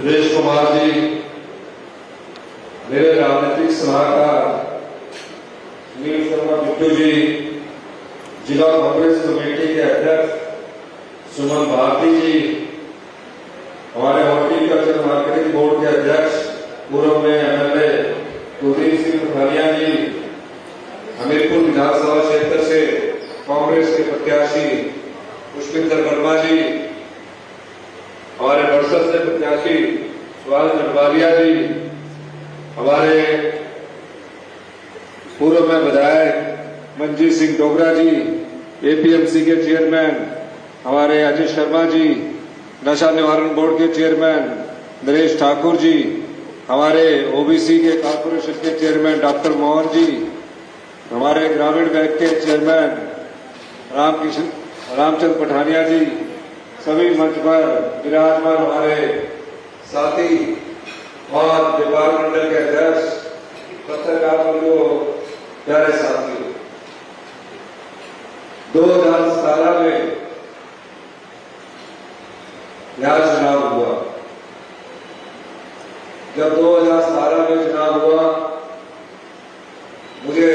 सुरेश कुमार जी, मेरे राजनीतिक सलाहकार सुनील शर्मा बिट्टू जी, जिला कांग्रेस कमेटी के अध्यक्ष सुमन भारती जी, हमारे हॉर्टिकल्चर मार्केटिंग बोर्ड के अध्यक्ष पूर्व में एमएलए कुलदीप सिंह पठानिया जी, हमीरपुर विधानसभा क्षेत्र से कांग्रेस के प्रत्याशी पुष्पिंदर वर्मा जी, हमारे बरसत से प्रत्याशी सुभाष नटवालिया जी, हमारे पूर्व में विधायक मंजीत सिंह डोगरा जी, एपीएमसी के चेयरमैन हमारे अजय शर्मा जी, नशा निवारण बोर्ड के चेयरमैन नरेश ठाकुर जी, हमारे ओबीसी के कॉर्पोरेशन के चेयरमैन डॉक्टर मोहन जी, हमारे ग्रामीण बैंक के चेयरमैन रामचंद्र पठानिया जी, सभी मंच पर विराजमान हमारे साथी और व्यापार मंडल के अध्यक्ष, पत्रकार बंधुओं, प्यारे साथियों, 2017 में यह चुनाव हुआ। जब 2017 में चुनाव हुआ, मुझे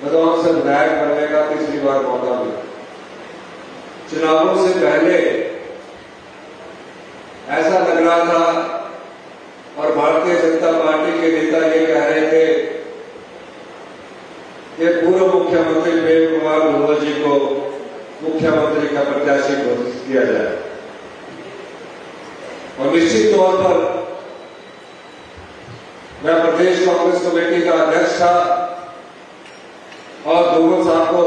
बदौर से विधायक बनने का तीसरी बार मौका मिला। चुनावों से पहले ऐसा लग रहा था और भारतीय जनता पार्टी के नेता ये कह रहे थे कि पूर्व मुख्यमंत्री प्रेम कुमार धूमल जी को मुख्यमंत्री का प्रत्याशी घोषित किया जाए। और निश्चित तौर पर मैं प्रदेश कांग्रेस कमेटी का अध्यक्ष था और धूमल साहब को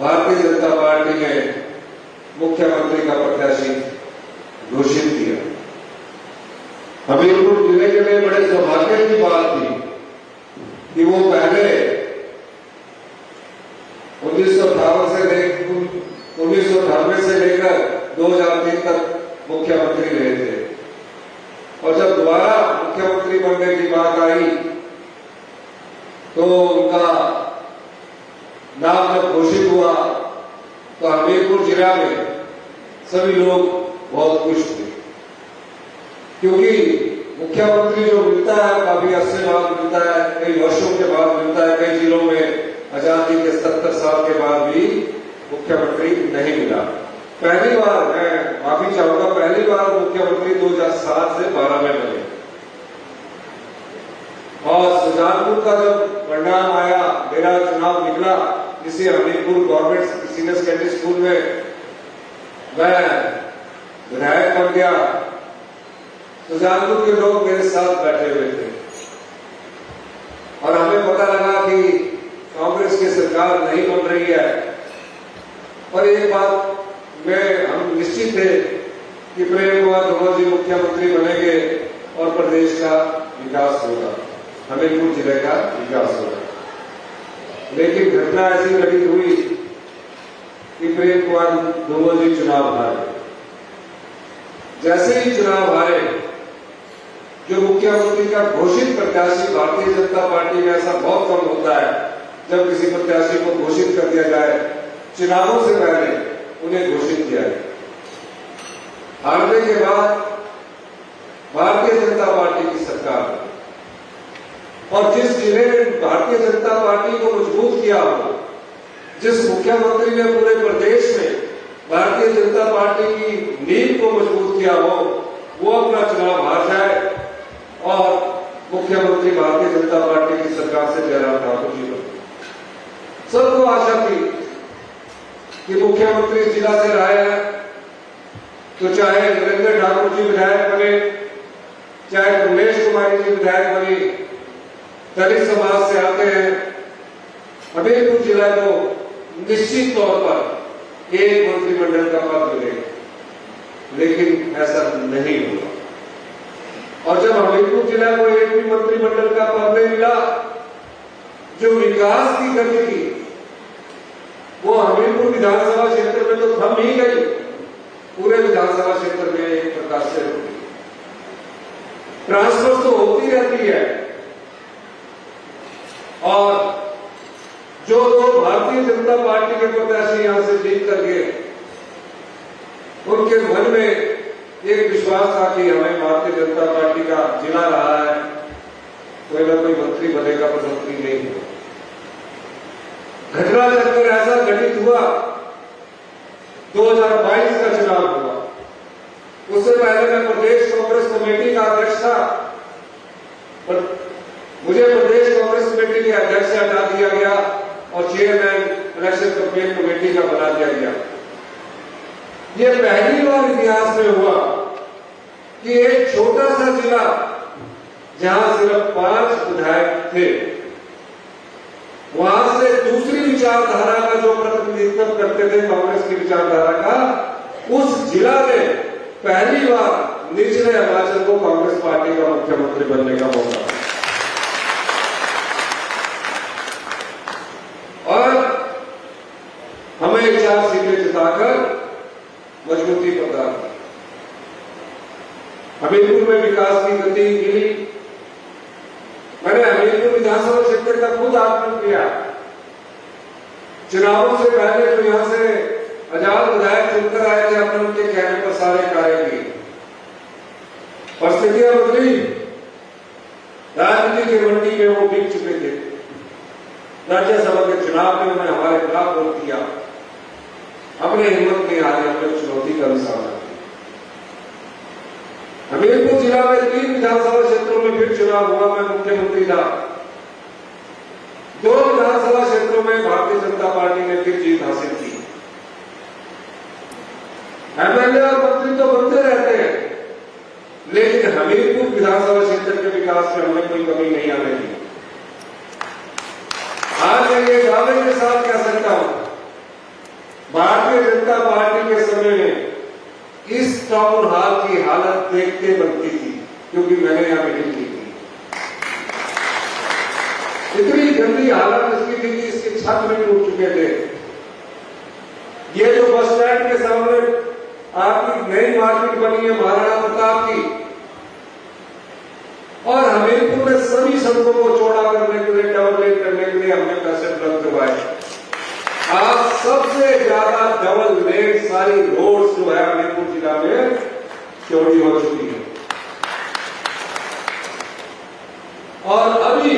भारतीय जनता पार्टी ने मुख्यमंत्री का प्रत्याशी घोषित किया। हमीरपुर जिले के लिए बड़े सौभाग्य की बात थी कि वो पहले 1998 से लेकर 2003 तक मुख्यमंत्री रहे थे और जब दोबारा मुख्यमंत्री बनने की बात आई तो उनका नाम जब घोषित हुआ तो हमीरपुर जिला में सभी लोग बहुत खुश थे, क्योंकि मुख्यमंत्री जो मिलता है काफी अरसे बाद मिलता है, कई वर्षों के बाद मिलता है। कई जिलों में आजादी के 70 साल के बाद भी मुख्यमंत्री नहीं मिला। पहली बार, मैं माफी चाहूंगा, पहली बार मुख्यमंत्री 2007 से 12 में बने। और सुजानपुर का जब परिणाम आया, मेरा चुनाव निकला, जिसे Hamirpur government senior secondary school में मैं विधायक बन गया, सुजानपुर के लोग मेरे साथ बैठे हुए थे और हमें पता लगा कि कांग्रेस की सरकार नहीं बन रही है। और एक बात में हम निश्चित थे कि प्रेम कुमार धूमल जी मुख्यमंत्री बनेंगे और प्रदेश का विकास होगा, हमीरपुर जिले का विकास होगा। लेकिन घटना ऐसी घटित हुई कि प्रेम कुमार धूमल जी चुनाव हारे। जैसे ही चुनाव हारे, जो मुख्यमंत्री का घोषित प्रत्याशी, भारतीय जनता पार्टी में ऐसा बहुत कम होता है जब किसी प्रत्याशी को घोषित कर दिया जाए, चुनावों से पहले उन्हें घोषित किया जाए। हारने के बाद भारतीय जनता पार्टी की सरकार, और जिस जिले ने भारतीय जनता पार्टी को मजबूत किया हो, जिस मुख्यमंत्री ने पूरे प्रदेश में भारतीय जनता पार्टी की नींव को मजबूत किया हो, वो अपना चुनाव हार जाए और मुख्यमंत्री भारतीय जनता पार्टी की सरकार से जयराम ठाकुर जी बने। सबको आशा थी कि मुख्यमंत्री जिला से रहे हैं तो चाहे नरेंद्र ठाकुर जी विधायक बने, चाहे उमेश कुमारी जी विधायक बनी, दलित समाज से आते हैं, हमीरपुर जिला को निश्चित तौर पर एक मंत्रिमंडल का पद मिलेगा। लेकिन ऐसा नहीं हुआ और जब हमीरपुर जिला को एक भी मंत्रिमंडल का पद नहीं मिला, जो विकास की गति थी वो हमीरपुर विधानसभा क्षेत्र में तो थम ही गई, पूरे विधानसभा क्षेत्र में एक प्रकार से ट्रांसफर तो होती रहती है और जो भारतीय जनता पार्टी के प्रत्याशी यहां से जीत कर गए उनके मन में एक विश्वास था कि हमें भारतीय जनता पार्टी का जिला रहा है, कोई ना कोई मंत्री बनेगा, पर मंत्री नहीं हुआ। घटना चलकर ऐसा घटित हुआ, 2022 का चुनाव हुआ। उससे पहले मैं प्रदेश कांग्रेस कमेटी का अध्यक्ष था, पर मुझे प्रदेश कांग्रेस कमेटी के अध्यक्ष से हटा दिया गया और चेयरमैन इलेक्शन कैंपेन कमेटी का बना दिया गया। ये पहली बार इतिहास में हुआ कि एक छोटा सा जिला जहां सिर्फ 5 विधायक थे, वहां से दूसरी विचारधारा का जो प्रतिनिधित्व करते थे कांग्रेस की विचारधारा का, उस जिला ने पहली बार निचले हिमाचल को कांग्रेस पार्टी का मुख्यमंत्री बनने का मौका, और हमें 4 सीटें जिताकर मजबूती प्रदान की। हमीरपुर में विकास की गति मिली। मैंने हमीरपुर विधानसभा क्षेत्र का खुद आकलन किया। चुनावों से पहले तो यहां से आजाद विधायक चुनकर आए थे, हमने उनके कहने पर सारे कार्य किए। परिस्थितियां बदली, राजनीति की मंडी में वो बिक चुके थे। राज्यसभा के चुनाव में उन्होंने हमारे खिलाफ वोट किया, हमने हिम्मत नहीं हारी, हमने चुनौती का सामना किया। हमीरपुर जिला में 3 विधानसभा क्षेत्रों में फिर चुनाव हुआ, मैं मुख्यमंत्री था। 2 विधानसभा क्षेत्रों में भारतीय जनता पार्टी ने फिर जीत हासिल की। एमएलए और मंत्री तो बनते रहते हैं, लेकिन हमीरपुर विधानसभा क्षेत्र के विकास में हमने कोई कमी नहीं आने दी। आज मैं ये दावे के साथ कह सकता हूं, भारतीय जनता पार्टी के समय में इस टाउन हॉल की हालत देखते बनती थी, क्योंकि मैंने यहां मीटिंग की थी। इतनी गंदी हालत इसकी थी कि इसके छत में टूट चुके थे। ये जो बस स्टैंड के सामने आपकी नई मार्केट बनी है महाराणा प्रताप की, और हमीरपुर में सभी सड़कों को चौड़ा करने के लिए, डबल लेन करने के लिए हमने पैसे उपलब्ध करवाए। आज सबसे ज्यादा डबल लेन सारी रोड जो है हमीरपुर जिला में चौड़ी हो चुकी है। और अभी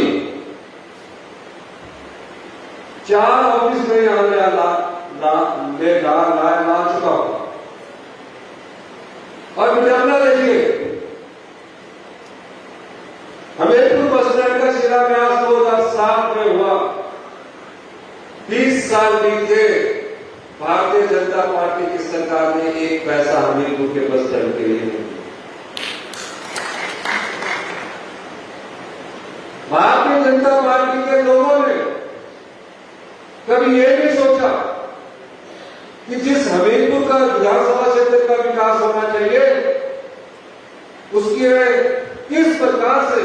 4 ऑफिस में यहां ला चुका हूं। और विचारना देखिए, हमीरपुर बस स्टैंड का शिलान्यास 2007 में हुआ। 30 साल बीते, भारतीय जनता पार्टी की सरकार ने 1 पैसा हमीरपुर के बस स्टैंड के लिए नहीं दिया। भारतीय जनता पार्टी के लोगों ने कभी ये नहीं सोचा कि जिस हमीरपुर का विधानसभा क्षेत्र का विकास होना चाहिए, उसकी किस प्रकार से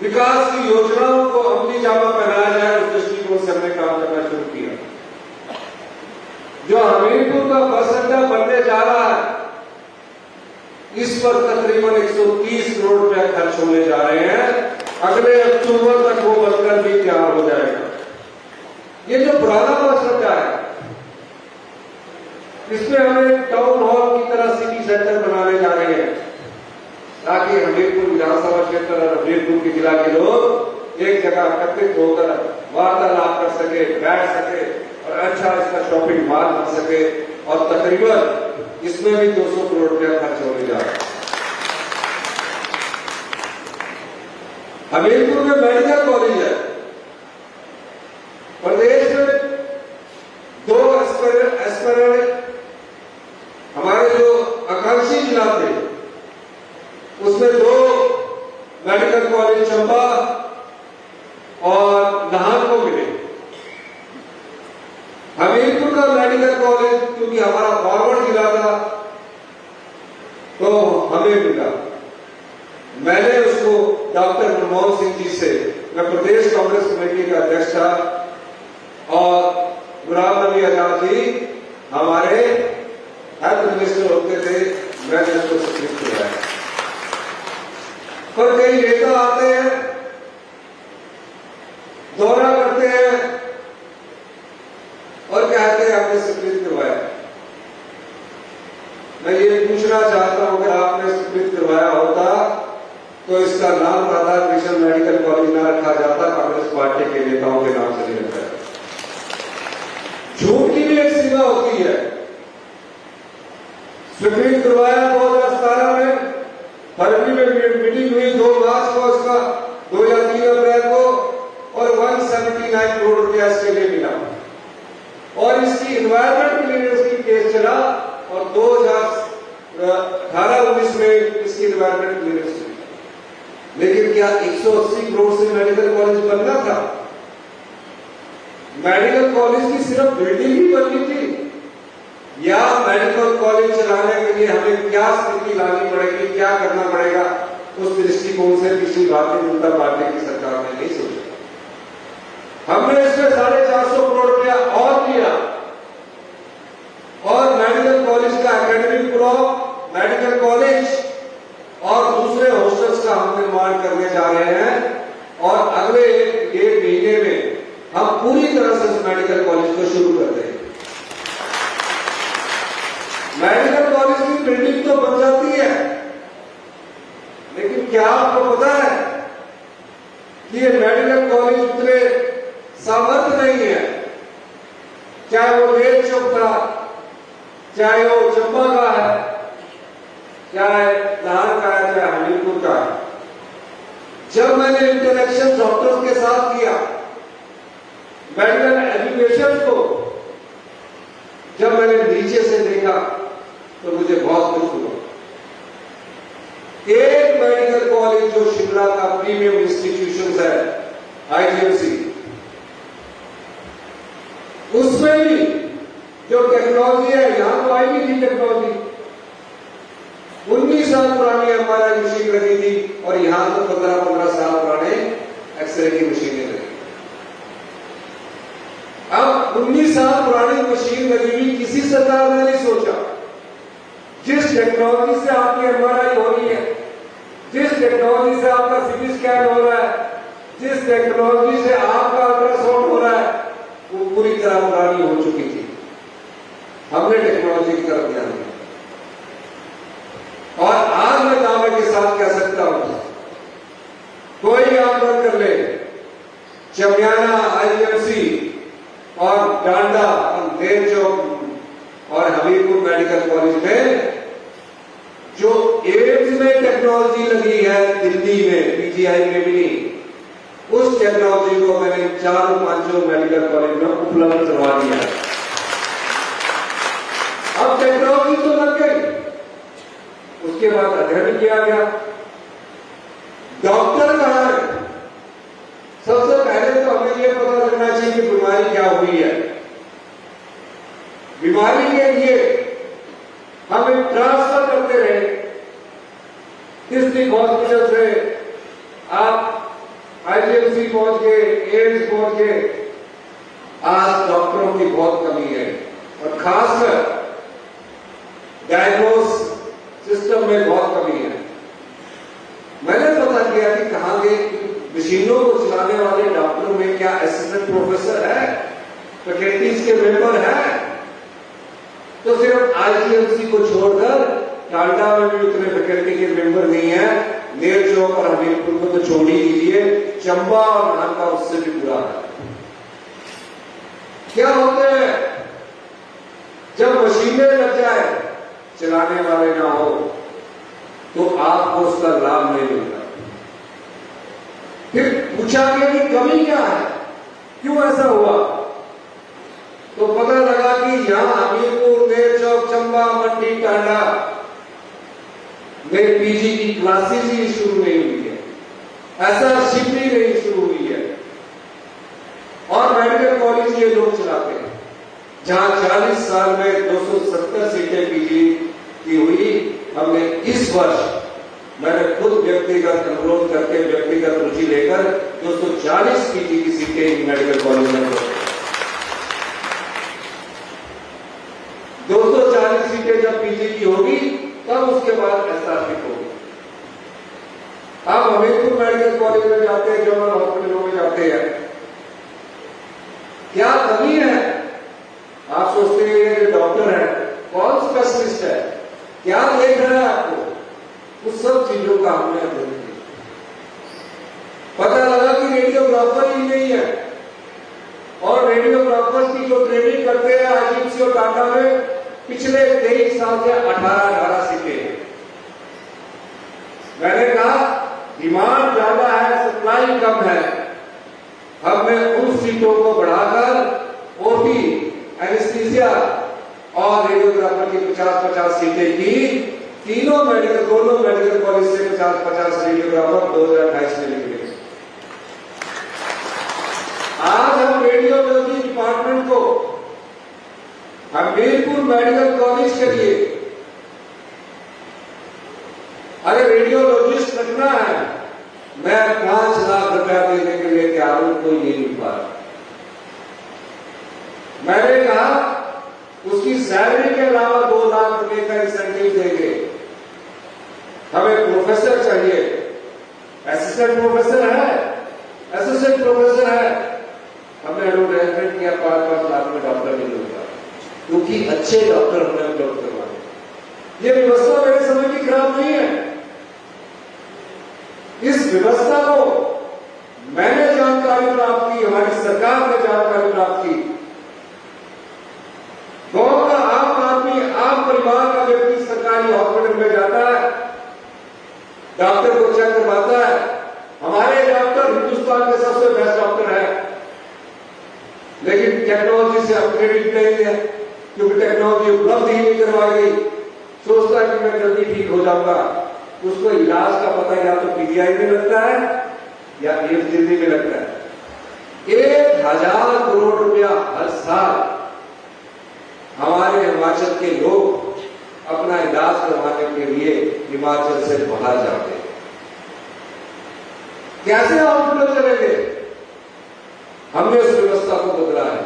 विकास की योजनाओं को अमली जामा पहनाया जाए, उस दृष्टिकोण से हमने काम करना शुरू किया। जो हमीरपुर का बस अड्डा बनने जा रहा है, इस पर तकरीबन 130 करोड़ रुपया खर्च होने जा रहे हैं। अगले अक्टूबर तक वो बनकर भी तैयार हो जाएगा। ये जो पुराना बस अड्डा है, इसमें हमें टाउन हॉल की तरह सिटी सेंटर बनाने जा रहे हैं, ताकि हमीरपुर विधानसभा क्षेत्र और हमीरपुर के जिला के लोग एक जगह एकत्रित होकर वार्तालाप कर सके, बैठ सके और अच्छा इसका शॉपिंग मॉल बन सके। और तकरीबन इसमें भी 200 करोड़ रुपया खर्च होने जा रहा है। हमीरपुर में मेडिकल कॉलेज है। प्रदेश में 2 एस्पिरेंट हमारे जो आकांक्षी जिला थे, उसमें 2 मेडिकल कॉलेज चंबा और नाहन को मिले। हमीरपुर का मेडिकल कॉलेज क्योंकि हमारा फॉरवर्ड जिला था, तो हमें मिला। मैंने उसको डॉक्टर मनमोहन सिंह जी से, मैं प्रदेश कांग्रेस कमेटी का अध्यक्ष था, और गुलाम नबी आजाद जी हमारे हेल्थ मिनिस्टर होते थे, मैंने उसको स्वीकृत किया है। पर कई नेता आते हैं, दौरा करते हैं और कहते हैं आपने स्वीकृत करवाया। पूछना चाहता हूं कि आपने स्वीकृत करवाया होता तो इसका नाम राधा कृष्ण मेडिकल कॉलेज ना रखा जाता, कांग्रेस पार्टी के नेताओं के नाम से नहीं रखा जाता। झूठ की भी एक सीमा होती है। स्वीकृत करवाया 2017 में, फरवरी में मीटिंग हुई 2 मार्च को उसका, 2 या 3 अप्रैल को, और 179 करोड़ रुपया इसके लिए मिला। और इसकी इन्वायरमेंट क्लियरेंस की केस चला और 2018-19 में इसकी इन्वायरमेंट क्लियरेंस हुई। लेकिन क्या 180 करोड़ से मेडिकल कॉलेज बनना था? मेडिकल कॉलेज की सिर्फ बिल्डिंग ही बननी थी, या मेडिकल कॉलेज चलाने के लिए हमें क्या स्थिति लानी पड़ेगी, क्या करना पड़ेगा, उस दृष्टिकोण से पिछली भारतीय जनता पार्टी की सरकार ने नहीं सोचा। हमने इसमें 450 करोड़ रुपया और किया और मेडिकल कॉलेज का एकेडमिक ब्लॉक, मेडिकल कॉलेज और दूसरे हॉस्टल्स का हम निर्माण करने जा रहे हैं। और अगले 1 महीने में हम पूरी तरह से इस मेडिकल कॉलेज को शुरू कर देंगे। मेडिकल कॉलेज की बिल्डिंग तो बन जाती है, लेकिन क्या आपको पता है कि ये मेडिकल कॉलेज उतने सामर्थ्य नहीं है। चाहे वो रेल चौक था, चाहे वो चंबा का है, चाहे लाहौर का है, चाहे हमीरपुर का है। जब मैंने इंटरेक्शन डॉक्टर्स के साथ किया, मेडिकल एजुकेशन को जब मैंने नीचे से देखा तो मुझे बहुत दुख हुआ। एक मेडिकल कॉलेज जो शिमला का प्रीमियम इंस्टीट्यूशन है, IGMC, उसमें भी जो टेक्नोलॉजी है, यहां तो आई भी थी टेक्नोलॉजी, 19 साल पुरानी MRI मशीन लगी थी और यहां तो 15-15 साल पुराने एक्सरे की मशीनें लगी। अब 19 साल पुरानी मशीन लगी हुई, किसी सरकार ने नहीं सोचा जिस टेक्नोलॉजी से आपकी MRI हो रही है, जिस टेक्नोलॉजी से आपका CT स्कैन हो रहा है, जिस टेक्नोलॉजी से आपका अल्ट्रासाउंड हो रहा है, वो पूरी तरह पुरानी हो चुकी थी। हमने टेक्नोलॉजी की तरफ ध्यान दिया और आज मैं दावे के साथ कह सकता हूं, कोई आंदोलन कर ले, चमियाना, IGMC और डांडा और नेर चौक और हमीरपुर मेडिकल कॉलेज में जो एम्स में टेक्नोलॉजी लगी है, दिल्ली में PGI में भी नहीं, उस टेक्नोलॉजी को मैंने 4-5 मेडिकल कॉलेज में उपलब्ध करवा दिया है। अब टेक्नोलॉजी तो लग गई, उसके बाद अध्ययन किया गया। डॉक्टर कहां है? सबसे पहले तो हमें यह पता लगना चाहिए कि बीमारी क्या हुई है। बीमारी के लिए हमें ट्रांसफर करते रहे डिस्ट्रिक्ट हॉस्पिटल से, आप IGMC पहुंच गए, एम्स पहुंच गए। आज डॉक्टरों की बहुत कमी है और खासकर डायग्नोस सिस्टम में बहुत कमी है। मैंने पता किया कि कहां गए, मशीनों को चलाने वाले डॉक्टरों में क्या असिस्टेंट प्रोफेसर है, फैकल्टीज के मेंबर है? तो सिर्फ IGMC को छोड़कर टांडा में भी उतने फैकल्टी के मेंबर नहीं है। नेर चौक और हमीरपुर को तो छोड़ ही दीजिए, चंबा और नानका उससे भी बुरा है। क्या होते हैं जब मशीनें लग जाए, चलाने वाले ना हो, तो आपको उसका लाभ नहीं मिलता। फिर पूछा गया कि कमी क्या है, क्यों ऐसा हुआ? तो पता लगा कि यहां हमीरपुर, नेर चौक, चंबा, मंडी, टांडा में PG की क्लासेज ही शुरू नहीं हुई है, ऐसा शिफ्टिंग नहीं शुरू हुई है। और मेडिकल कॉलेज ये लोग चलाते हैं जहां 40 साल में 270 सीटें PG की हुई। हमने इस वर्ष, मैंने खुद व्यक्तिगत अनुरोध करके, व्यक्तिगत रुचि लेकर 240 PG की सीटें मेडिकल कॉलेज में 240 सीटें जब PG की होगी तब उसके बाद एस्टैब्लिश होगी। आप हमीरपुर मेडिकल कॉलेज में जाते हैं, जनरल हॉस्पिटलों में जाते हैं, क्या कमी है? आप सोचते हैं कि डॉक्टर है, कौन स्पेशलिस्ट है, क्या देख रहा है आपको, उस सब चीजों का हमने अध्ययन किया। पता लगा कि रेडियोग्राफर ही नहीं है, और रेडियोग्राफर्स की जो ट्रेनिंग करते हैं आईजीएमसी और टाटा में पिछले 23 साल से 18 सीटें हैं। मैंने कहा डिमांड ज्यादा है, सप्लाई कम है, हमने उन सीटों को बढ़ाकर ओटी, एनेस्थीसिया और रेडियोग्राफर की 50-50 सीटें की। दोनों मेडिकल कॉलेज से 50-50 रेडियोग्राफर 2028 में निकले। आज हम रेडियोलॉजी डिपार्टमेंट को हमीरपुर मेडिकल कॉलेज के लिए अगर रेडियोलॉजिस्ट रखना है, मैं 5 लाख रुपया देने के लिए तैयार हूं, कोई ये नहीं पा रहा। मैंने कहा उसकी सैलरी के अलावा 2 लाख रुपए का इंसेंटिव देंगे। हमें प्रोफेसर चाहिए, असिस्टेंट प्रोफेसर है, एसोसिएट प्रोफेसर है, हमने एडवर्टाइजमेंट किया 5-5 लाख में डॉक्टर नहीं होगा, क्योंकि अच्छे डॉक्टर हमने उपलब्ध करवाए। ये व्यवस्था मेरे समय की खराब नहीं है। इस व्यवस्था को मैंने जानकारी प्राप्त की, हमारी सरकार ने जानकारी प्राप्त की। गांव का आम आदमी, आम परिवार का व्यक्ति सरकारी हॉस्पिटल में जाता है, डॉक्टर को चेक करवाता है। हमारे डॉक्टर हिंदुस्तान के सबसे बेस्ट डॉक्टर है, लेकिन टेक्नोलॉजी से अपग्रेडेड नहीं है, क्योंकि टेक्नोलॉजी उपलब्ध ही नहीं करवाई गई। सोचता है कि मैं जल्दी ठीक हो जाऊंगा, उसको इलाज का पता या तो पीजीआई में लगता है या एम्स दिल्ली में लगता है। 1000 करोड़ रुपया हर साल हमारे हिमाचल के लोग अपना इलाज करवाने के लिए हिमाचल से बाहर जाते हैं। कैसे हॉस्पिटल चलेंगे? हमने उस व्यवस्था को बदला है,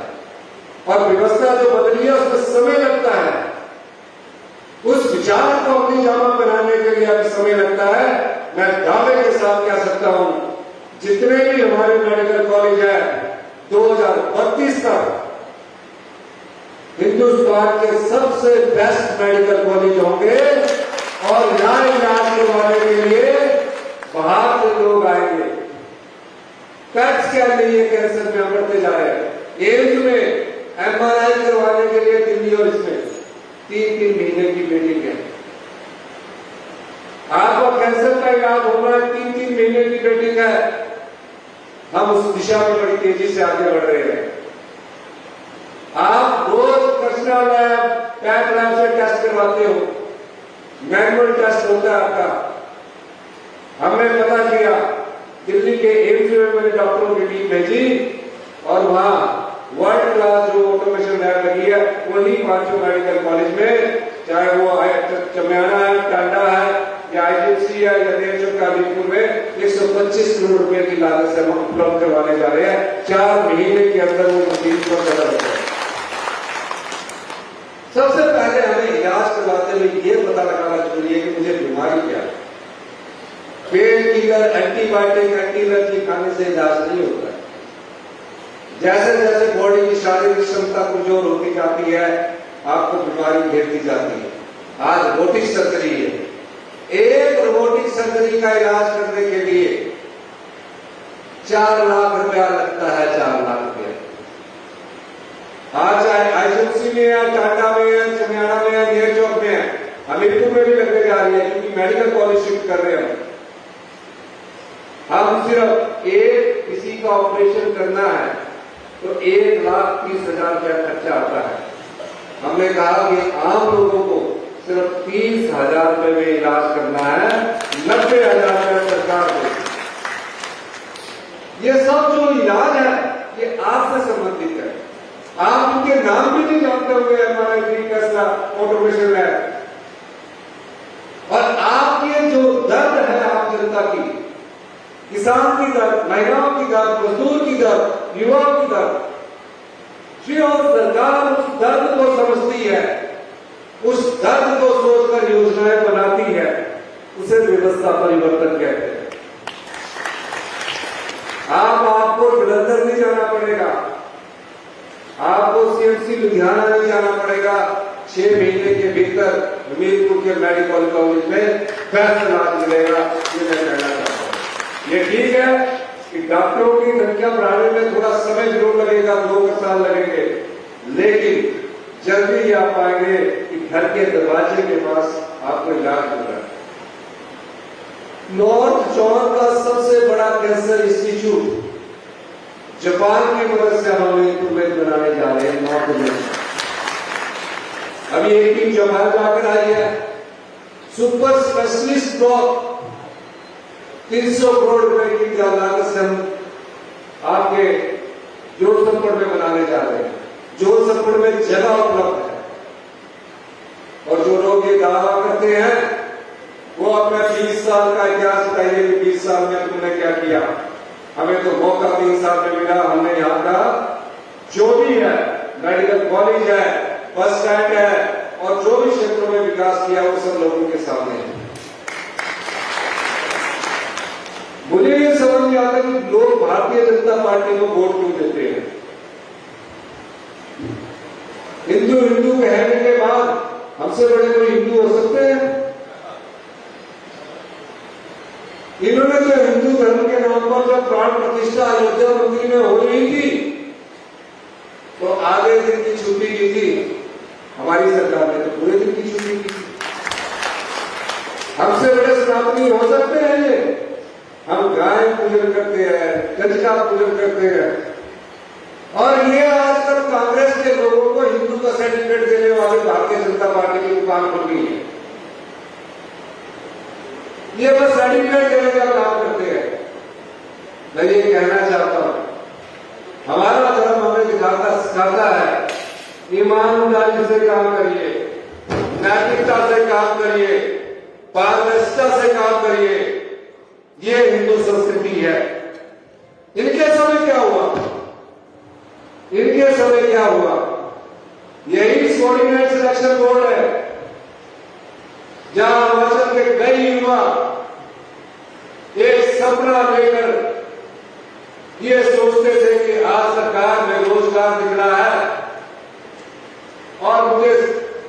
और व्यवस्था जो बदली है उसमें समय लगता है। उस विचार को अपनी जामा बनाने के लिए अभी समय लगता है। मैं दावे के साथ कह सकता हूं, जितने भी हमारे मेडिकल कॉलेज है 2032 तक हिंदुस्तान के सबसे बेस्ट मेडिकल कॉलेज होंगे, और यहाँ इलाज करवाने के लिए बाहर से लोग आएंगे। पैट स्कैन नहीं है, कैंसर में हम बढ़ते जा रहे हैं। एम्स में एमआरआई करवाने के लिए दिल्ली और इसमें 3-3 महीने की वेटिंग है। आपका कैंसर का इलाज होना है, 3-3 महीने की वेटिंग है। हम उस दिशा में बड़ी तेजी से आगे बढ़ रहे हैं। आप रोज कृष्णा लैब, पैट लैब से टेस्ट करवाते हो, मैनुअल टेस्ट होता है आपका। हमने पता किया, दिल्ली के एम्स में मैंने डॉक्टरों की टीम भेजी, और वहां वर्ल्ड क्लास जो ऑटोमेशन लैब लगी है, वही 5 मेडिकल कॉलेज में, चाहे वो चमियाना है, टांडा है, या आईजीएमसी है, या देवचंद कालीपुर में 125 करोड़ रुपए की लागत से हम उपलब्ध करवाने जा रहे हैं। 4 महीने के अंदर वो मशीन पर चला जाता है। सबसे पहले हमें इलाज करवाते हुए ये पता लगाना जरूरी है कि मुझे बीमारी क्या है। Pain killer, antibiotic, anti allergy खाने से इलाज नहीं होता है। जैसे जैसे बॉडी की शारीरिक क्षमता कमजोर होती जाती है, आपको बीमारी घेरती जाती है। आज रोबोटिक सर्जरी है, एक रोबोटिक सर्जरी का इलाज करने के लिए 4 लाख रुपया लगता है। 4 लाख रुपया आज चाहे आईजीएमसी में है, टाटा में है, चमियाना में है, नेर चौक में है, हमीरपुर में भी लगने जा रही है, क्योंकि मेडिकल कॉलेज शिफ्ट कर रहे हैं। हम सिर्फ एक किसी का ऑपरेशन करना है तो 1,30,000 रुपया खर्चा आता है। हमने कहा कि आम लोगों को सिर्फ 30,000 रुपए में इलाज करना है, 90,000 रुपया सरकार को। ये सब जो इलाज है ये आपसे संबंधित है। आप उनके नाम भी नहीं जानते होंगे, एमआरआई, टेस्ला, ऑटोमेशन है, और आपके जो दर्द है आप जनता की, किसान की दर्द, महिलाओं की दर्द, मजदूर की दर्द, युवाओं की दर्द, सरकार उस दर्द को समझती है, उस दर्द को सोचकर योजनाएं बनाती है, उसे व्यवस्था परिवर्तन कहते हैं। आपको जलंधर नहीं जाना पड़ेगा, आपको सीएमसी लुधियाना नहीं जाना पड़ेगा। 6 महीने के भीतर हमीरपुर के मेडिकल कॉलेज में बेस्ट इलाज मिलेगा, ये मैं कहना चाहता हूँ। ये ठीक है कि डॉक्टरों की संख्या बढ़ाने में थोड़ा समय जरूर लगेगा, 2 साल लगेंगे, लेकिन जल्दी ही आप पाएंगे कि घर के दरवाजे के पास आपको इलाज मिल रहा है। नॉर्थ जोन का सबसे बड़ा कैंसर इंस्टीट्यूट जापान की मदद से हम इंप्रूवमेंट बनाने जा रहे हैं नॉर्थ में। अभी एक टीम जापान जाकर आई है, सुपर स्पेशलिस्ट ब्लॉक 300 करोड़ रुपए की लागत से हम आपके जोधपुर में बनाने जा रहे हैं। जोधपुर में जगह उपलब्ध है और जो लोग ये दावा करते हैं वो अपना 20 साल का इतिहास बताइए कि 20 साल में तुमने क्या किया। हमें तो मौका 3 साल में मिला, हमने यहाँ का जो भी है मेडिकल कॉलेज है, बस स्टैंड है और जो भी क्षेत्रों में विकास किया वो सब लोगों के सामने है। मुझे ये समझ नहीं आता कि लोग भारतीय जनता पार्टी को वोट क्यों देते हैं। हिंदू हिंदू कहने के बाद हमसे बड़े कोई हिंदू हो सकते हैं? इन्होंने तो हिंदू धर्म के नाम पर जब प्राण प्रतिष्ठा अयोध्या मंदिर में हो रही थी तो आधे दिन की छुट्टी की थी, हमारी सरकार ने तो पूरे दिन की छुट्टी की थी। हमसे बड़े सनातनी हो सकते हैं ये? हम गाय पूजन करते हैं, कंजका पूजन करते हैं और ये आजकल कांग्रेस के लोगों को हिंदू का सर्टिफिकेट देने वाले भारतीय जनता पार्टी की दुकान खुल गई है। ये बस सर्टिफिकेट देने का काम करते हैं। मैं ये कहना चाहता हूं, हमारा धर्म हमें सिखाता है ईमानदारी से काम करिए, नैतिकता से काम करिए, पारदर्शिता से काम करिए। ये हिंदू संस्कृति है। इनके समय क्या हुआ? इनके समय क्या हुआ? यही कोऑर्डिनेट सिलेक्शन बोर्ड है जहां हिमाचल के कई युवा एक सपना लेकर ये सोचते थे कि आज सरकार में रोजगार दिख रहा है और मुझे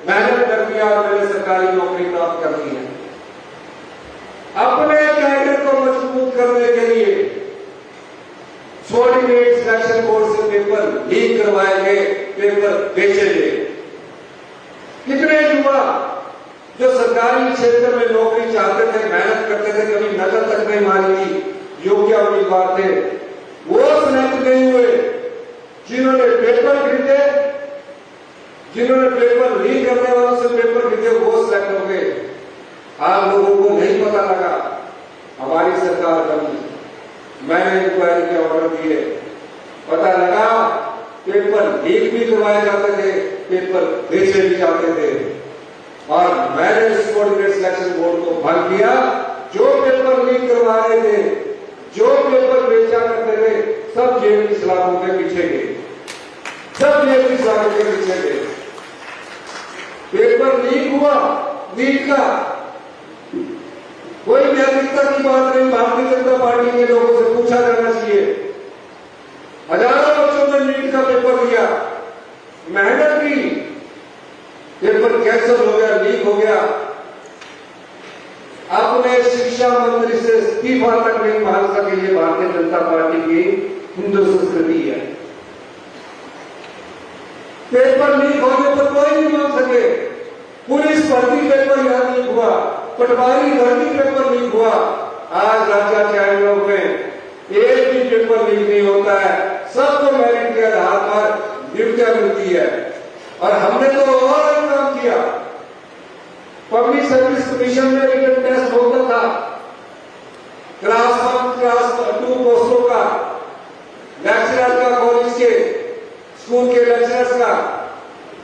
मेहनत करनी है और मैंने सरकारी नौकरी प्राप्त करनी है। अपने कैडर को मजबूत करने के लिए कोऑर्डिनेट सिलेक्शन बोर्ड से पेपर लीक करवाए गए, पेपर बेचे गए। कितने युवा जो सरकारी क्षेत्र में नौकरी चाहते थे, मेहनत करते थे, कभी नकल तक नहीं मारी थी, योग्य उम्मीदवार थे, वो सिलेक्ट नहीं हुए। जिन्होंने पेपर खरीदे, जिन्होंने पेपर लीक करने वालों से पेपर खरीदे, वो सिलेक्ट हो गए। आप लोगों को नहीं पता लगा, हमारी सरकार बनी, मैंने इंक्वायरी के ऑर्डर दिए, पता लगा पेपर लीक भी करवाए जाते थे, पेपर बेचे भी जाते थे और मैंने इस कोऑर्डिनेट सिलेक्शन बोर्ड को भंग किया। जो पेपर लीक करवा रहे थे, जो पेपर बेचा करते थे, सब जेल की सलाखों के पीछे गए, सब जेल की सलाखों के पीछे गए। पेपर लीक हुआ, लीक का कोई नैतिकता की बात नहीं। भारतीय जनता पार्टी के लोगों से पूछा जाना चाहिए। हजारों बच्चों ने नीट का पेपर दिया, मेहनत की, पेपर कैंसिल हो गया, लीक हो गया। अपने शिक्षा मंत्री से इस्तीफा तक नहीं मांग सके। ये भारतीय जनता पार्टी की हिंदू संस्कृति है। पेपर लीक होने पर कोई नहीं मांग सके। पुलिस भर्ती पेपर यहां लीक हुआ, पटवारी भर्ती पेपर लीक हुआ। आज राज्य के आयोग में एक भी पेपर लीक नहीं होता है, सबको मेरिट के आधार पर नियुक्तियां मिलती है। और हमने तो और एक काम किया, पब्लिक सर्विस कमीशन में रिटन टेस्ट होता था, क्लास 1 क्लास 2 पोस्टों का, लेक्चरर का, कॉलेज के स्कूल के लेक्चरर्स का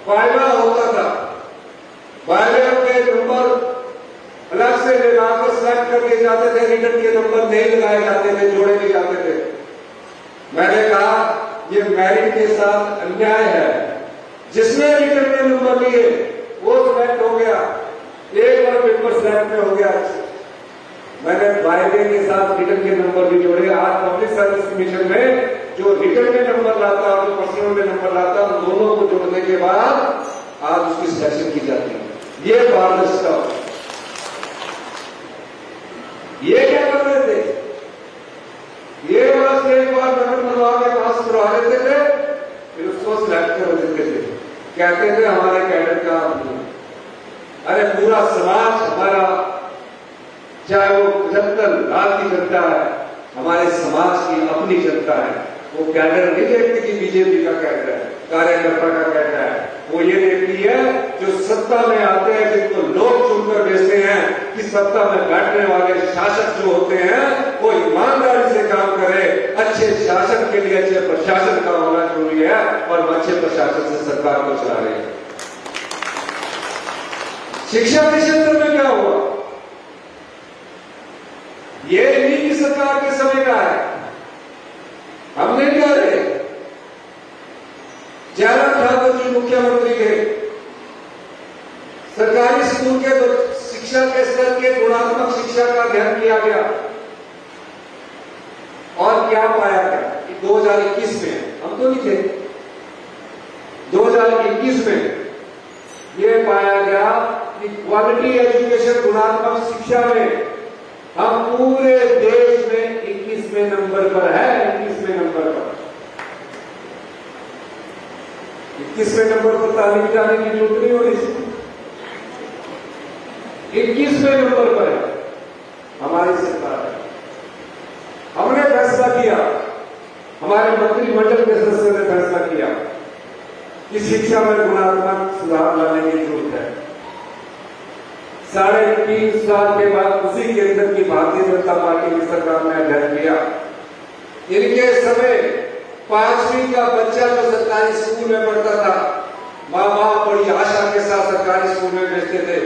वाइवा होता था। वाइवा के नंबर अलग से लगाकर सेलेक्ट कर दिए जाते थे, रिटन के नंबर नहीं लगाए जाते थे, जोड़े नहीं जाते थे। मैंने कहा ये मेरिट के साथ अन्याय है। जिसने रिटन में नंबर लिए वो सिलेक्ट हो गया, एक बार पेपर सिलेक्ट में हो गया। मैंने वाइवे के साथ रिटन के नंबर भी जोड़े। आज पब्लिक सर्विस कमीशन में जो रिटन में नंबर लाता और जो पर्सनल में नंबर लाता, उन दोनों को जोड़ने के बाद आज उसकी सिलेक्शन की जाती है। ये पारदर्शिता। ये क्या कर रहे थे? ये बस एक बार नगर मनवा के पास करवा लेते थे, फिर उसको सिलेक्ट कर देते थे, कहते थे हमारे कैडर का आदमी। अरे पूरा समाज हमारा, चाहे वो 75 लाख की जनता है, हमारे समाज की अपनी जनता है। वो कैडर नहीं देखती कि बीजेपी का कैडर है, कार्यकर्ता का कैडर है। वो ये देखती है जो सत्ता में आते हैं, जिनको लोग चुनकर भेजते हैं, कि सत्ता में बैठने वाले शासक जो होते हैं वो ईमानदारी से काम करे। अच्छे शासक के लिए अच्छे प्रशासन का होना जरूरी है, और अच्छे प्रशासन से सरकार को चला रहे हैं। शिक्षा के क्षेत्र में क्या हुआ? ये इन्हीं की सरकार के समय का है, हम नहीं कह रहे। जयराम ठाकुर जी मुख्यमंत्री थे, सरकारी स्कूल के शिक्षा के स्तर के गुणात्मक शिक्षा का अध्ययन किया गया, और क्या पाया गया कि 2021 में, हम तो नहीं थे, 2021 में यह पाया गया कि क्वालिटी एजुकेशन, गुणात्मक शिक्षा में हम पूरे देश में 21वें नंबर पर है। 21वें नंबर पर, 21वें नंबर पर तालीम जाने की जरूरत नहीं हो रही, 21वें नंबर पर है हमारी सरकार है। हमने फैसला किया, हमारे मंत्रिमंडल के सदस्यों ने फैसला किया कि शिक्षा में गुणात्मक सुधार लाने की जरूरत है। 3.5 साल के बाद उसी के अंदर की भारतीय जनता पार्टी की सरकार ने अध्ययन किया। इनके समय 5वीं का बच्चा जो सरकारी स्कूल में पढ़ता था, माँ बाप बड़ी आशा के साथ सरकारी स्कूल में भेजते थे।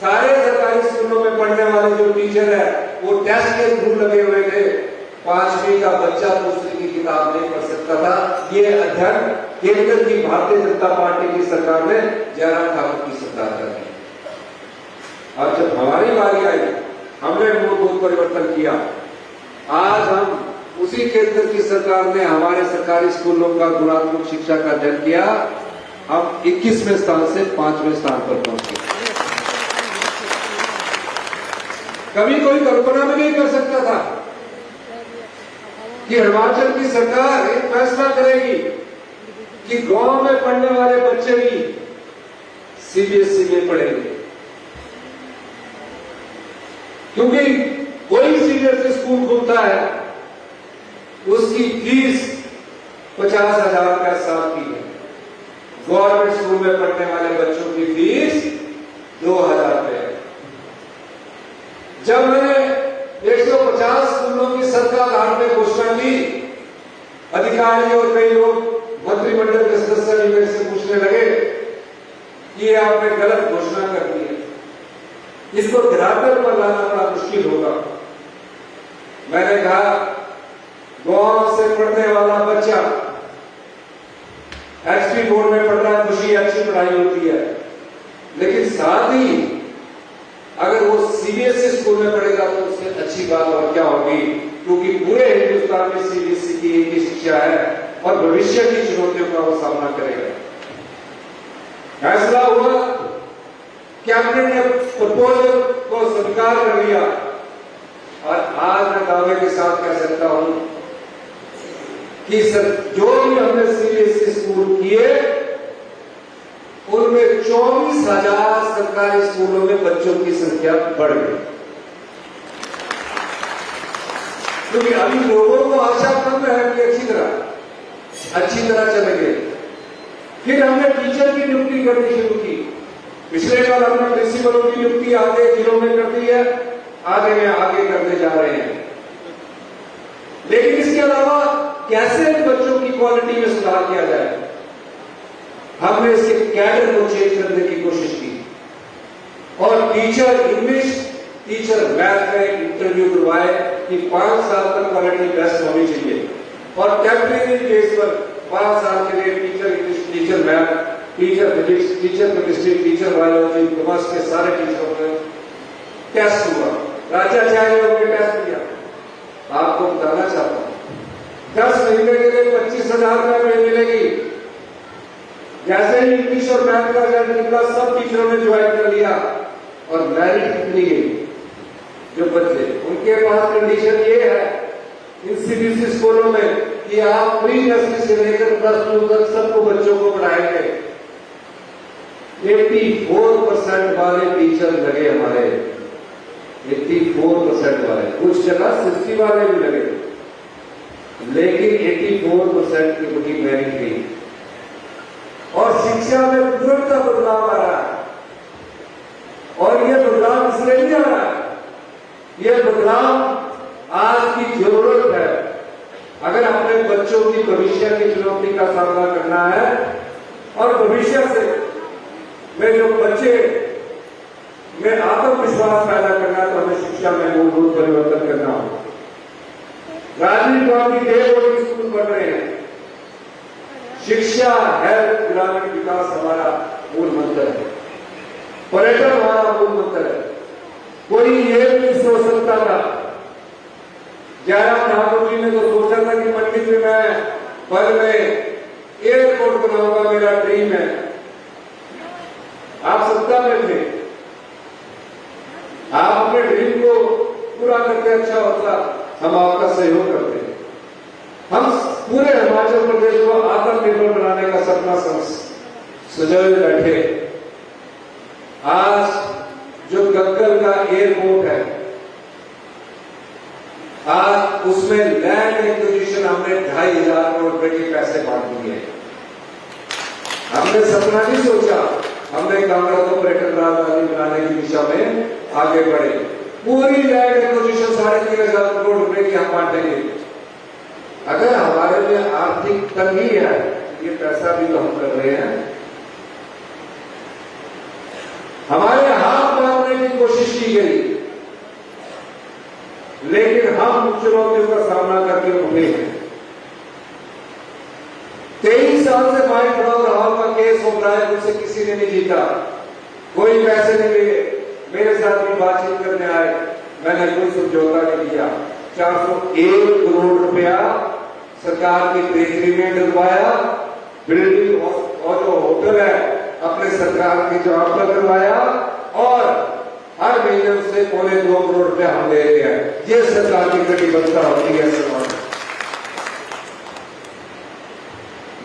सारे सरकारी स्कूलों में पढ़ने वाले जो टीचर है वो टेस्ट के थ्रू लगे हुए थे। 5वीं का बच्चा दूसरी की किताब नहीं पढ़ सकता था। ये अध्ययन केंद्र की भारतीय जनता पार्टी की सरकार ने जयराम ठाकुर की सरकार कर दी। और जब हमारी बारी आई, हमने मूलभूत परिवर्तन किया। आज हम उसी केंद्र की सरकार ने हमारे सरकारी स्कूलों का गुणात्मक शिक्षा का अध्ययन किया। हम 21वें स्थान से 5वें स्थान पर पहुंचे। कभी कोई कल्पना भी नहीं कर सकता था कि हिमाचल की सरकार एक फैसला करेगी कि गांव में पढ़ने वाले बच्चे भी सीबीएसई में पढ़ेंगे, क्योंकि कोई सीबीएसई स्कूल खुलता है उसकी फीस 50,000 का साल की है। गवर्नमेंट स्कूल में पढ़ने वाले बच्चों की फीस 2,000 रुपए है। जब मैंने 150 स्कूलों की सरकार में घोषणा की, अधिकारी और कई लोग मंत्रिमंडल के सदस्य मेरे से पूछने लगे कि ये आपने गलत घोषणा कर दी है, इसको धरातल पर लाना बड़ा मुश्किल होगा। मैंने कहा गांव से पढ़ने वाला बच्चा एचपी बोर्ड में पढ़ रहा है, खुशी, अच्छी पढ़ाई होती है, लेकिन साथ ही अगर वो सीबीएसई स्कूल में पढ़ेगा तो उससे अच्छी बात और क्या होगी, क्योंकि पूरे हिंदुस्तान में सीबीएसई की एक ही शिक्षा है और भविष्य की चुनौतियों का वो सामना करेगा। फैसला हुआ, कैबिनेट ने प्रपोजल को स्वीकार कर लिया, और आज मैं दावे के साथ कह सकता हूं कि सर जो भी हमने सीबीएसई स्कूल किए उनमें 24,000 सरकारी स्कूलों में बच्चों की संख्या बढ़ गई, क्योंकि अभी लोगों को आशा कम है कि अच्छी तरह चलेंगे। फिर हमने टीचर की नियुक्ति करनी शुरू की। पिछले साल हमने प्रिंसिपलों की नियुक्ति आगे जिलों में कर दी है, आगे करने जा रहे हैं। लेकिन इसके अलावा कैसे बच्चों की क्वालिटी में सुधार किया जाए, हमने इसके कैडर को चेंज करने की कोशिश की, और टीचर इंग्लिश, टीचर मैथ में इंटरव्यू करवाए कि 5 साल तक क्वालिटी बेस्ट होनी चाहिए, और टेम्परेरी बेस पर 5 साल के लिए teacher English, teacher math, teacher physics, teacher chemistry, teacher biology, commerce के सारे टीचरों में टेस्ट हुआ। राज्याचार्य ने टेस्ट किया। आपको बताना चाहता हूं 10 महीने के लिए 25,000 रुपए मिलेगी। जैसे ही इंग्लिश और मैथ का रिजल्ट निकला, सब टीचरों ने ज्वाइन कर लिया और मेरिट कितनी गई। जो बच्चे, उनके पास कंडीशन ये है इन सीबीएसई स्कूलों में कि आप प्री नर्सरी से लेकर +2 तक सबको बच्चों को पढ़ाएंगे। 84% वाले टीचर लगे हमारे, 84% वाले, कुछ जगह 60 वाले भी लगे, लेकिन 84% की उनकी मेरिट गई। और शिक्षा में तुरंत का बदलाव आ रहा है, और ये बदलाव इसलिए नहीं आ रहा है, ये बदलाव आज की जरूरत है। अगर अपने बच्चों की भविष्य की चुनौती का सामना करना है और भविष्य से में जो बच्चे में आत्मविश्वास पैदा करना है, तो हमें शिक्षा में मूलभूत परिवर्तन करना होगा। राजनीति गांधी बोर्डिंग स्कूल बन रहे हैं। शिक्षा, हेल्थ, ग्रामीण विकास हमारा मूल मंत्र है, पर्यटन हमारा मूल मंत्र है। कोई ये भी नहीं सोच सकता था, जयराम ठाकुर जी ने तो सोचा था कि पंडित जी मैं पद में एयरपोर्ट बनाऊंगा, मेरा ड्रीम है। आप सत्ता में थे, आप अपने ड्रीम को पूरा करके अच्छा होता, हम आपका सहयोग करते। हम पूरे हिमाचल प्रदेश को आत्मनिर्भर बनाने का सपना सजाए बैठे। आज जो गग्गल का एयरपोर्ट है, आज उसमें लैंड एक्विजिशन हमने 2,500 करोड़ रुपए के पैसे बांट दिए। हमने सपना नहीं सोचा, हमने कांगड़ा को पर्यटन राजधानी बनाने की दिशा में आगे बढ़े। पूरी लैंड एक्विजिशन 3,500 करोड़ रुपए की हम बांटेंगे। अगर हमारे में आर्थिक तंगी है, ये पैसा भी तो हम कर रहे हैं, हमारे हाथ बांधने की कोशिश की गई, लेकिन हम चुनौतियों का सामना करके उठे हैं। 23 साल से माइक राहुल का केस हो रहा है, उनसे किसी ने नहीं जीता, कोई पैसे नहीं लिए। मेरे साथ भी बातचीत करने आए, मैंने कोई समझौता नहीं किया। 401 करोड़ रुपया सरकार की ट्रेजरी में डलवाया, बिल्डिंग और जो होटल है अपने सरकार की जवाब पर करवाया, और हर महीने उससे 2.25 करोड़ रुपया हम ले रहे हैं। ये सरकार की कटिबद्धता होती है।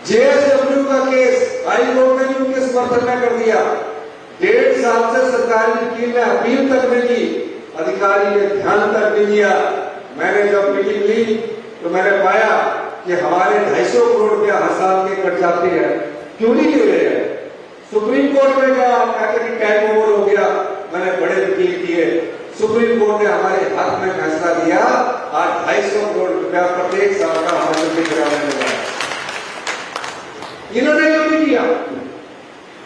जेएसडब्ल्यू का केस हाई कोर्ट ने भी उनके समर्थन में कर दिया। 1.5 साल से सरकारी वकील ने अपील तक नहीं की, अधिकारी ने ध्यान तक नहीं दिया। मैंने जब मीटिंग ली तो मैंने पाया कि हमारे 250 करोड़ रुपया हर साल के कट जाते हैं, क्यों नहीं ले रहे हैं। सुप्रीम कोर्ट में गया, कहते कि टाइम ओवर हो गया, मैंने बड़े वकील किए, सुप्रीम कोर्ट ने हमारे हक में फैसला दिया। आज 250 करोड़ रुपया प्रत्येक साल का हमारे गिराने लगा। इन्होंने क्यों नहीं किया?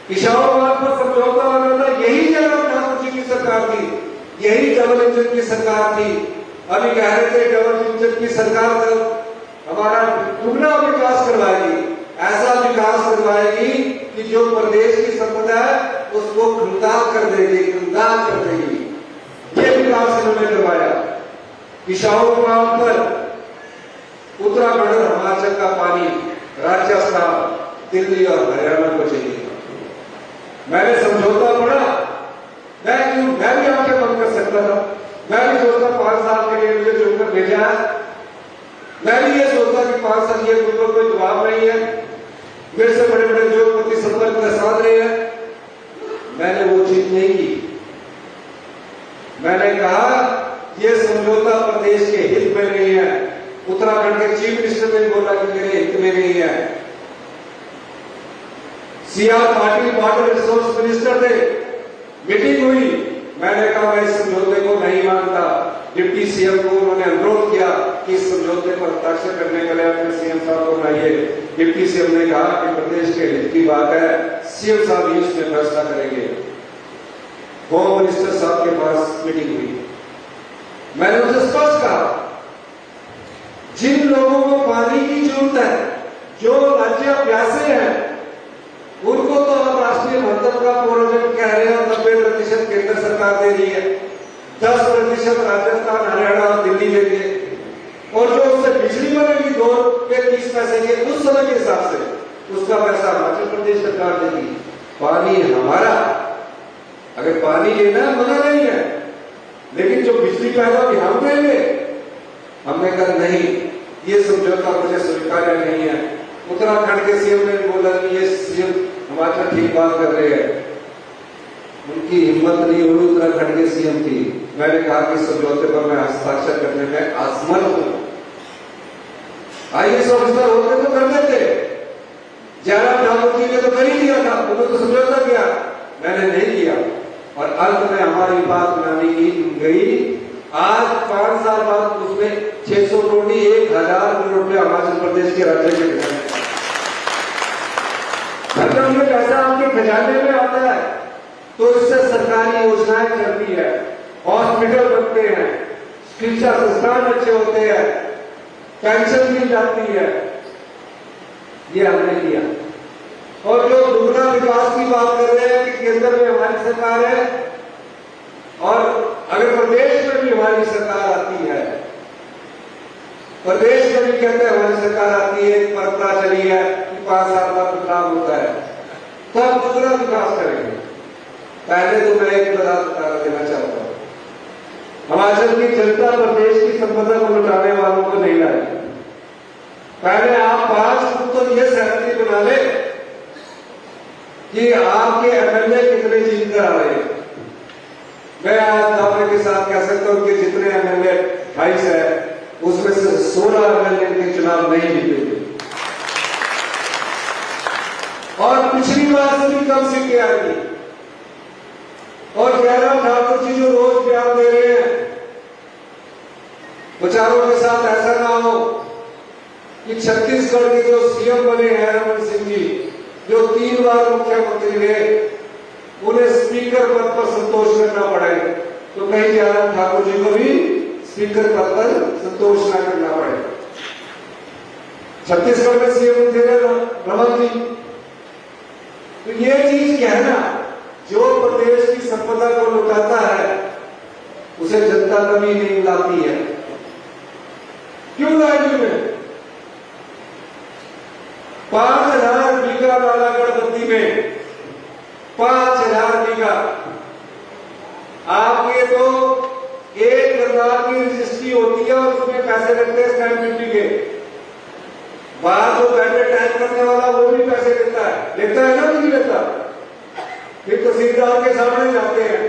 पिशावर पर समझौता होना था, यही जयराम ठाकुर जी की सरकार थी, यही डबल इंजन की सरकार थी। अभी कह रहे थे डबल इंजन की सरकार तो हमारा दुगना विकास करवाएगी, ऐसा विकास करवाएगी कि जो प्रदेश की संपदा है उसको खंगाल कर देगी, खंगाल कर देगी। ये विकास इन्होंने करवाया। पिशावर पर उत्तराखंड और हिमाचल का पानी राजस्थान, दिल्ली और हरियाणा को चाहिए। मैंने समझौता पढ़ा, मैं भी आके बंद कर सकता था। मैं भी सोचता 5 साल के लिए मुझे चुनकर भेजा है। मैं भी ये सोचता कि 5 साल ये कोई जवाब नहीं है, मेरे से बड़े बड़े उद्योगपति संपर्क में साध रहे हैं। मैंने वो चीज नहीं की। मैंने कहा ये समझौता प्रदेश के हित में नहीं है। उत्तराखंड के चीफ मिनिस्टर ने बोला कि मेरे हित में नहीं है। CR Patil water resource minister थे, मीटिंग हुई, मैंने कहा मैं इस समझौते को नहीं मानता। डिप्टी सीएम को उन्होंने अनुरोध किया कि इस समझौते पर हस्ताक्षर करने के लिए अपने सीएम साहब को बुलाइए। डिप्टी सीएम ने कहा कि प्रदेश के हित की बात है, सीएम साहब ही इसमें फैसला करेंगे। होम मिनिस्टर साहब के पास मीटिंग हुई, मैंने उनसे स्पष्ट कहा जिन लोगों को पानी की जरूरत है, जो राज्य प्यासे हैं, उनको तो आप राष्ट्रीय महत्व का प्रोजेक्ट कह रहे हैं, 90% केंद्र सरकार दे रही है, 10% राजस्थान, हरियाणा और दिल्ली देंगे, और जो उससे बिजली बनेगी 2 रुपये 30 पैसे की उस समय के हिसाब से उसका पैसा हिमाचल प्रदेश सरकार देगी। पानी हमारा, अगर पानी लेना है मना नहीं है, लेकिन जो बिजली पैदा होगी हम देंगे। हमने कहा नहीं, ये समझौता मुझे स्वीकार्य नहीं है। उत्तराखंड के सीएम ने बोला कि ये सीएम हिमाचल ठीक बात कर रहे हैं, उनकी हिम्मत नहीं हुई, उत्तराखंड के सीएम थी। मैंने कहा कि समझौते पर मैं हस्ताक्षर करने में असमर्थ हूं। IAS ऑफिसर होते तो कर देते, जयराम ठाकुर जी ने तो कर ही दिया था, उन्होंने तो समझौता किया, मैंने नहीं किया। और अंत में हमारी बात मानी गई। आज 5 साल बाद उसमें 600 करोड़ नहीं 1000 करोड़ रुपया हिमाचल प्रदेश के राज्य में खत्म में पैसा आपके खजाने में आता है, तो इससे सरकारी योजनाएं चलती है, हॉस्पिटल बनते हैं, शिक्षा संस्थान अच्छे होते हैं, पेंशन मिल जाती है। ये हमने किया। और जो दुगना विकास की बात कर रहे हैं कि केंद्र में हमारी सरकार है और अगर प्रदेश में भी हमारी सरकार आती है, प्रदेश में भी कहते हैं हमारी सरकार आती है, परंपरा चली है कि 5 साल बाद बदलाव होता है, तो हम दुगना विकास करेंगे। पहले तो मैं एक बता देना चाहता हूं, हिमाचल की जनता प्रदेश की संपदा को लुटाने वालों को नहीं लाई। पहले आप 5 फुट तो ये सहमति बना ले कि आपके MLA कितने जीत कर आ रहे हैं। मैं आज दावे के साथ कह सकता हूं कि जितने MLA 28 है, उसमें से 16 MLA के चुनाव नहीं जीते और पिछली बार से भी कम सीटें आएंगी। और जयराम ठाकुर जी जो रोज बयान दे रहे हैं, विचारों के साथ ऐसा ना हो कि छत्तीसगढ़ के जो सीएम बने हैं रमन सिंह जी, जो 3 बार मुख्यमंत्री रहे, उन्हें स्पीकर पद पर संतोष करना पड़े, तो कहीं जयराम ठाकुर जी को भी स्पीकर पद पर संतोष न करना पड़े। छत्तीसगढ़ में सीएम थे रमन जी, तो ये चीज कहना, जो प्रदेश की संपदा को लुटाता है उसे जनता कभी नहीं लाती है। क्यों लाएगी? में 5000 बीघा नालागढ़ बत्ती में 5000 बीघा, आपके तो 1 करोड़ की रजिस्ट्री होती है और उसमें पैसे लगते हैं स्टैंप ड्यूटी के। बाहर जो बैठे टैक्स करने वाला वो भी पैसे लेता है ना, नहीं लेता? फिर तहसीलदार के सामने जाते हैं,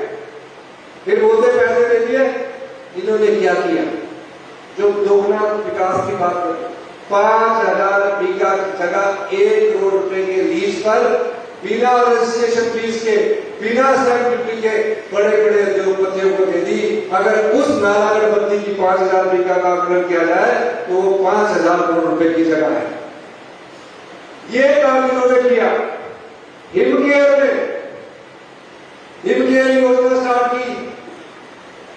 फिर बोलते पैसे दे दिए। इन्होंने क्या किया? जो दोगुना विकास की बात करें, 5000 बीघा की जगह 1 करोड़ रुपए के लीज पर बिना रजिस्ट्रेशन फीस के, बिना स्टैंप ड्यूटी के बड़े बड़े उद्योगपतियों को दे दी। अगर उस नालागढ़ बत्ती की 5000 बीघा का आकलन किया जाए तो वो 5000 करोड़ रुपए की जगह है। ये काम इन्होंने किया। हिमकेयर में हिमकेयर योजना स्टार्ट की,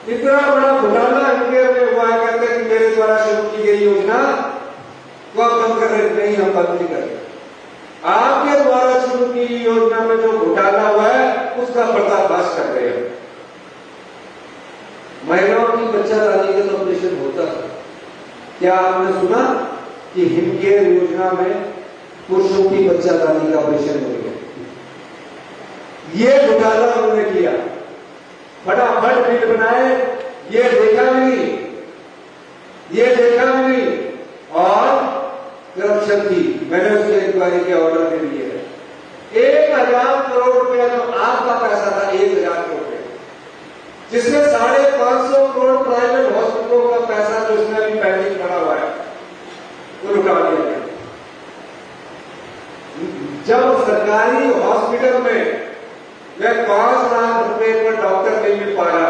इतना बड़ा घोटाला हिमकेयर में हुआ है। कहते हैं कि मेरे द्वारा शुरू की गई योजना को आप बंद कर रहे, नहीं हम बंद नहीं कर रहे। आपके द्वारा शुरू की योजना में जो घोटाला हुआ है उसका पर्दाफाश कर रहे हैं। महिलाओं की बच्चादानी का ऑपरेशन होता है, क्या आपने सुना कि हिमकेयर योजना में पुरुषों की बच्चादानी का ऑपरेशन हो गया? ये घोटाला उन्होंने किया, फटाफट बिल बनाए, ये देखा भी नहीं, ये देखा भी नहीं, और करप्शन की मैंने उसके इंक्वायरी के ऑर्डर दे दिए हैं। 1000 करोड़ रुपया जो आपका पैसा था, 1000 करोड़ रुपया, जिसमें 550 करोड़ प्राइवेट हॉस्पिटलों का पैसा जो इसमें अभी पेंडिंग पड़ा हुआ है, वो लुटा दिया गया। जब सरकारी हॉस्पिटल में मैं 5 लाख रुपए पर डॉक्टर नहीं मिल पा रहा,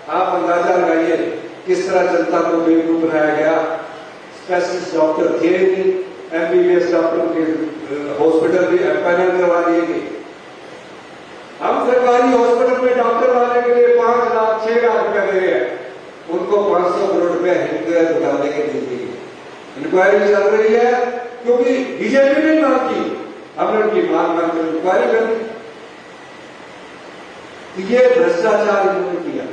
आप अंदाजा लगाइए किस तरह जनता को बेवकूफ बनाया गया। स्पेशलिस्ट डॉक्टर थे नहीं, MBBS डॉक्टर के हॉस्पिटल भी पैनल करवा दिए गए। हम सरकारी हॉस्पिटल में डॉक्टर लाने के लिए 5 लाख 6 लाख रुपए दे रहे हैं, उनको 500 करोड़ रुपए हिमकेयर घोटाले के दे दिए। इंक्वायरी चल रही है क्योंकि बीजेपी ने मांग की, हमने उनकी मांग कर इंक्वायरी कर दी। ये भ्रष्टाचार इन्होंने किया।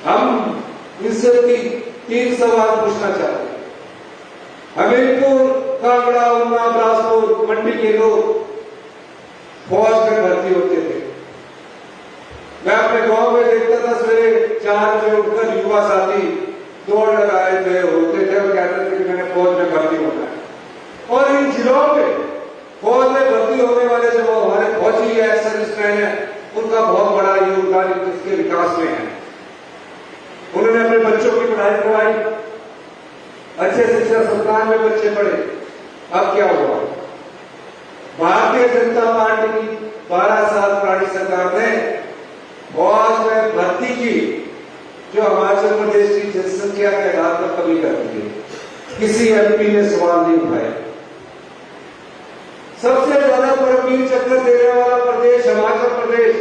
हम इनसे 3 सवाल पूछना चाहते हैं। हमीरपुर कांगड़ा, उन्ना, बिलासपुर, मंडी के लोग फौज में भर्ती होते थे। मैं अपने गांव में देखता था, सवेरे 4 बजे उठकर युवा साथी दौड़ लगाए थे, होते थे और कहते थे कि मैंने फौज में भर्ती होना है। और इन जिलों में फौज में भर्ती होने वाले जो हमारे फौजी है, सर्विसमैन है, उनका बहुत बड़ा योगदान इसके विकास में है। उन्होंने अपने बच्चों की पढ़ाई करवाई, अच्छे शिक्षा संस्थान में बच्चे पढ़े। अब क्या हुआ? भारतीय जनता पार्टी की 12 साल पुरानी सरकार ने फौज में भर्ती की जो हिमाचल प्रदेश की जनसंख्या के आधार पर कमी कर दी है। किसी एमपी ने सवाल नहीं उठाया। सबसे ज्यादा परमवीर चक्र देने वाला प्रदेश हिमाचल प्रदेश,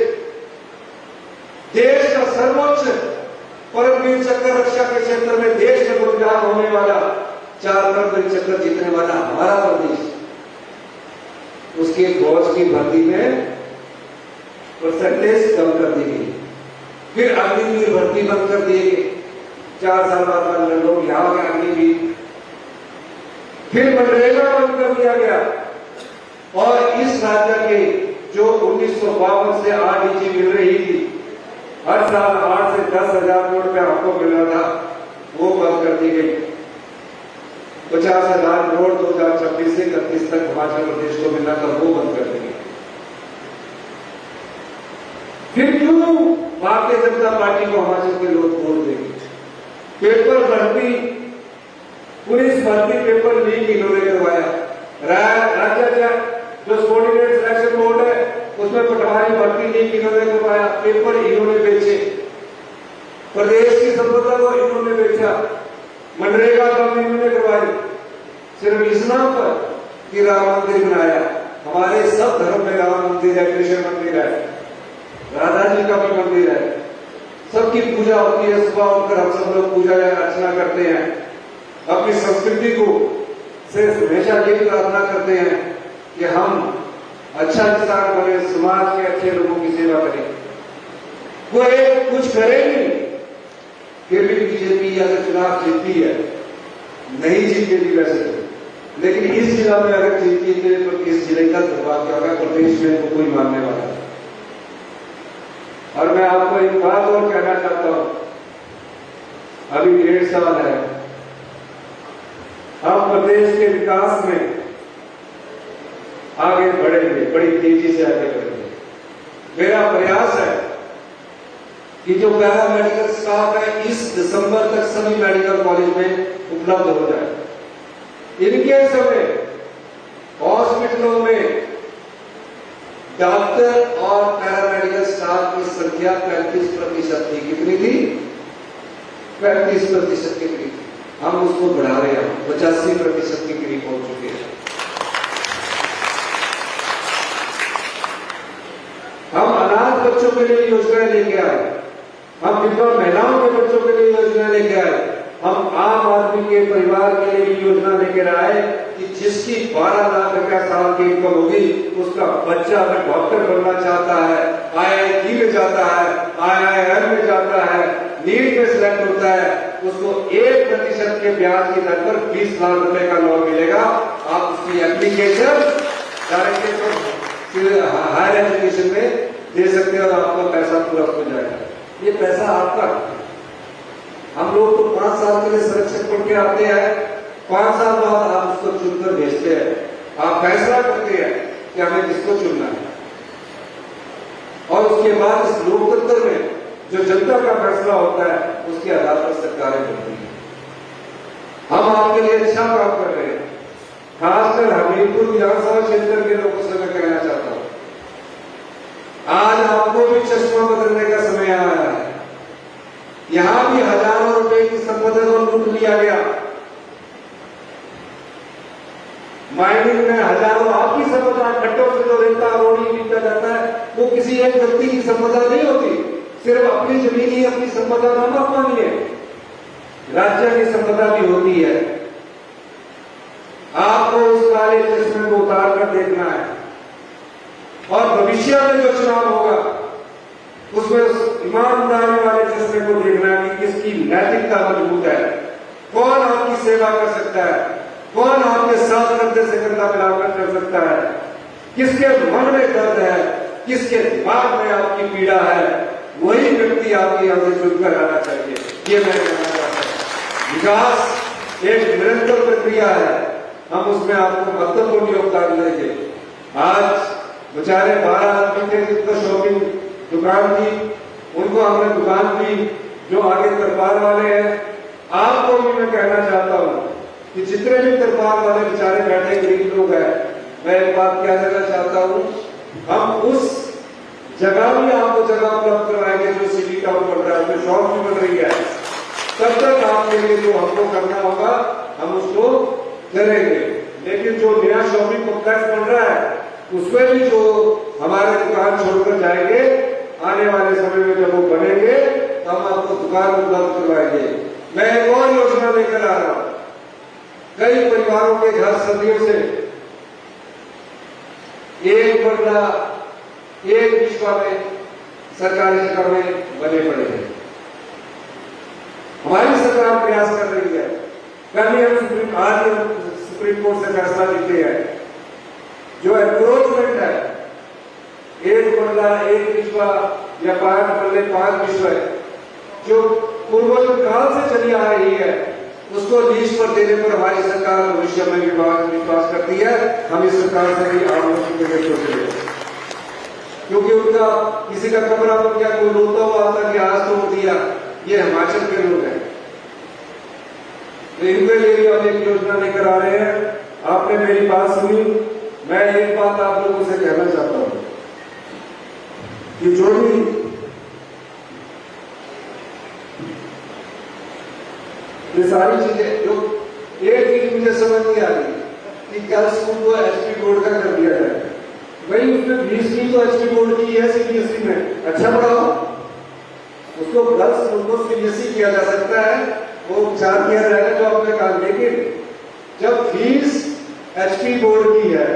देश का सर्वोच्च परमवीर चक्र रक्षा के क्षेत्र में देश में गुणगान होने वाला, 4 परमवीर चक्र जीतने वाला हमारा प्रदेश, उसके फौज की भर्ती में परसेंटेज कम कर दी गई। फिर अग्निवीर भर्ती बंद कर दिए गए। 4 साल बाद लोग यहाँ गए अग्निवीर। फिर मनरेगा बंद कर दिया गया। और इस राज्य के जो 1952 से आरडीजी मिल रही थी, हर साल 8 से 10,000 करोड़ रुपया आपको मिल रहा था, वो बंद कर दी गई। 50,000 करोड़ 2026 से 31 तक हिमाचल प्रदेश को मिलना था, वो बंद कर दी गई। फिर क्यों भारतीय जनता पार्टी को हिमाचल के लोग वोट देंगे? पेपर भर्ती, पुलिस भर्ती पेपर लीक इन्होंने करवाया। राज्य जो कोऑर्डिनेट सिलेक्शन बोर्ड है, उसमें पटवारी भर्ती लीक इन्होंने करवाया, पेपर इन्होंने बेचे, प्रदेश की संपदा को इन्होंने बेचा, मनरेगा काम इन्होंने करवाई, सिर्फ इस नाम पर कि राम मंदिर बनाया। हमारे सब धर्म में राम मंदिर है, कृष्ण मंदिर है, राधा जी का भी मंदिर है, सबकी पूजा होती है। सुबह उठकर हम सब लोग पूजा अर्चना करते हैं, अपनी संस्कृति को से हमेशा यही प्रार्थना करते हैं कि हम अच्छा इंसान बने, समाज के अच्छे लोगों की सेवा करें। वो एक कुछ करेंगे, फिर भी बीजेपी अगर चुनाव जीतती है, नहीं जीतेगी वैसे तो, लेकिन इस जिला में अगर जीतती है तो इस जिले का दुर्भाग्य होगा, प्रदेश में तो कोई मानने वाला है। और मैं आपको एक बात और कहना चाहता हूं, अभी 1.5 साल है, हम प्रदेश के विकास में आगे बढ़ेंगे, बड़ी तेजी से आगे बढ़ेंगे। मेरा प्रयास है कि जो पैरा मेडिकल स्टाफ है, इस दिसंबर तक सभी मेडिकल कॉलेज में उपलब्ध हो जाए। इनके समय हॉस्पिटलों में डॉक्टर और पैरामेडिकल स्टाफ की संख्या 35% थी। कितनी थी? 35% की थी। हम उसको बढ़ा रहे हैं, 85% के करीब पहुंच चुके हैं। हम अनाथ बच्चों के लिए योजनाएं लेके आए, हम विधवा महिलाओं के बच्चों के लिए योजना लेके आए, हम आम आदमी के परिवार के लिए भी योजना लेकर आए कि जिसकी 12 लाख रुपया साल की इनकम होगी, उसका बच्चा अगर डॉक्टर बनना चाहता है, IIT में जाता है, IIM में जाता है, नीट में सिलेक्ट होता है, उसको 1% के ब्याज की दर पर 20 लाख रुपए का लोन मिलेगा। आप उसकी एप्लीकेशन हायर एजुकेशन में दे सकते हैं और आपका पैसा पूरा हो जाएगा। ये पैसा आपका। हम लोग तो 5 साल के लिए संरक्षक पढ़ के आते हैं, 5 साल बाद आप उसको चुनकर भेजते हैं, आप फैसला करते हैं कि हमें किसको चुनना है। और उसके बाद इस लोकतंत्र में जो जनता का फैसला होता है, उसके आधार पर सरकारें बनती हैं। हम आपके लिए अच्छा काम कर रहे हैं। खासकर हमीरपुर विधानसभा क्षेत्र के लोगों से मैं कहना चाहता हूं, आज आपको भी चश्मा बदलने का समय आया है। यहां भी हजारों रुपए की संपत्ति को लूट लिया गया। माइनिंग में हजारों आपकी संपदा, खड्डों से जो रेता रोड़ी निकल जाता है, वो किसी एक व्यक्ति की संपदा नहीं होती। सिर्फ अपनी जमीन ही अपनी संपदा ना मानिए, राज्य की संपदा भी होती है। आपको उस काले चश्मे को उतार कर देखना है और भविष्य में जो चुनाव होगा उसमें उस ईमानदारी वाले चश्मे को देखना है कि किसकी नैतिकता मजबूत है, कौन आपकी सेवा कर सकता है, कौन आपके साथ कंधे से कंधा मिलाकर कर सकता है? किसके मन में दर्द है, किसके दिमाग में आपकी पीड़ा है, वही व्यक्ति आपकी यहां से चुनकर आना चाहिए। ये मैं कहना चाहता हूं। विकास एक निरंतर प्रक्रिया है, हम उसमें आपको महत्वपूर्ण योगदान देंगे। आज बेचारे 12 आदमी थे जिनको शॉपिंग दुकान थी, उनको हमने दुकान दी। जो आगे दरबार वाले हैं, आपको भी मैं कहना चाहता हूं कि जितने भी दरबार वाले बेचारे बैठे गरीब लोग हैं, मैं एक बात क्या कहना चाहता हूं, हम उस जगह भी आपको जगह उपलब्ध करवाएंगे जो सिटी टाउन बन रहा है, उसमें शॉप भी बन रही है। तब तक आपके लिए जो हमको करना होगा हम उसको करेंगे। लेकिन जो नया शॉपिंग कॉम्प्लेक्स बन रहा है उसमें भी जो हमारे दुकान छोड़कर जाएंगे, आने वाले समय में जब वो बनेंगे तो हम आपको दुकान उपलब्ध करवाएंगे। मैं एक और योजना लेकर आ रहा हूं। कई परिवारों के घर सदियों से एक बंगला एक विश्वा में सरकारी जगह में बने पड़े हैं। हमारी सरकार प्रयास कर रही है। कल ही हम आज सुप्रीम कोर्ट से फैसला लेते हैं, जो एनक्रोचमेंट है, एक बंगला एक विश्वा या 5 बंगले 5 विश्व है, जो पूर्वज काल से चली आ रही है, उसको लीज पर देने पर हमारी सरकार भविष्य में विश्वास करती है। हम इस सरकार से भी आंदोलन करते हैं, क्योंकि उनका किसी का कमरा बन गया, कोई रोता हुआ आता कि आज तोड़ दिया। ये हिमाचल के लोग हैं, तो इनके लिए भी हम एक योजना लेकर आ रहे हैं। आपने मेरी बात सुनी, मैं एक बात आप लोगों से कहना चाहता हूं कि जो भी ये सारी चीजें, जो एक चीज मुझे समझ नहीं आ रही कि गर्ल्स स्कूल को एचपी बोर्ड का कर दिया जाए। भाई उसमें फीस भी तो एचपी बोर्ड की है, सीबीएसई में अच्छा पढ़ाओ, उसको गर्ल्स स्कूल को सीबीएसई किया जा सकता है, वो विचार किया जाएगा जो आपने कहा। लेकिन जब फीस एचपी बोर्ड की है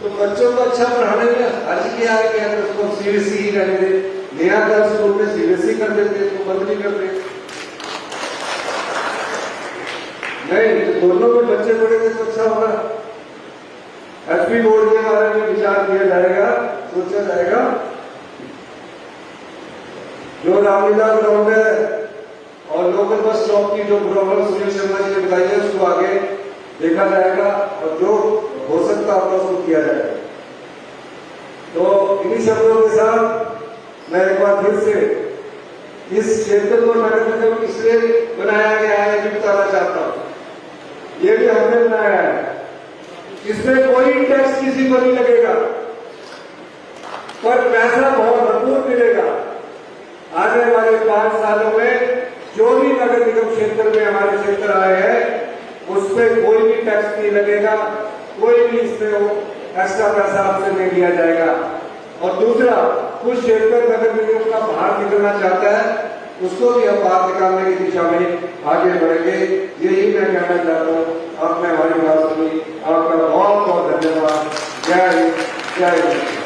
तो बच्चों को अच्छा पढ़ाने में अर्ज किया है कि उसको सीबीएसई ही रहने दे। नया गर्ल्स स्कूल में सीबीएसई कर देते, तो बंद नहीं करते। नहीं तो दोनों में बच्चे पढ़ेंगे तो अच्छा होगा। एचपी बोर्ड के बारे में विचार किया जाएगा, सोचा जाएगा। जो रामलीला ग्राउंड है और लोकल बस स्टॉप की जो प्रॉब्लम सुनील शर्मा जी ने बताई है, उसको आगे देखा जाएगा और जो हो सकता होगा उसको किया जाएगा। तो इन्हीं शब्दों के साथ मैं एक बार फिर से इस क्षेत्र को नगर निगम इसलिए बनाया गया है ये बताना चाहता हूं। ये भी हमने बनाया है, इसमें कोई टैक्स किसी को नहीं लगेगा, पर पैसा बहुत भरपूर मिलेगा। आने वाले 5 सालों में जो भी नगर निगम क्षेत्र में हमारे क्षेत्र आए हैं उसमें कोई भी टैक्स नहीं लगेगा, कोई भी इसमें एक्स्ट्रा पैसा आपसे नहीं लिया जाएगा। और दूसरा, कुछ क्षेत्र नगर निगम का बाहर निकलना चाहता है उसको भी हम बाहर निकालने की दिशा में आगे बढ़ेंगे। यही मैं कहना चाहता हूँ। आपने हमारी बात सुनी, आपका बहुत बहुत धन्यवाद। जय हिंद, जय हिंद।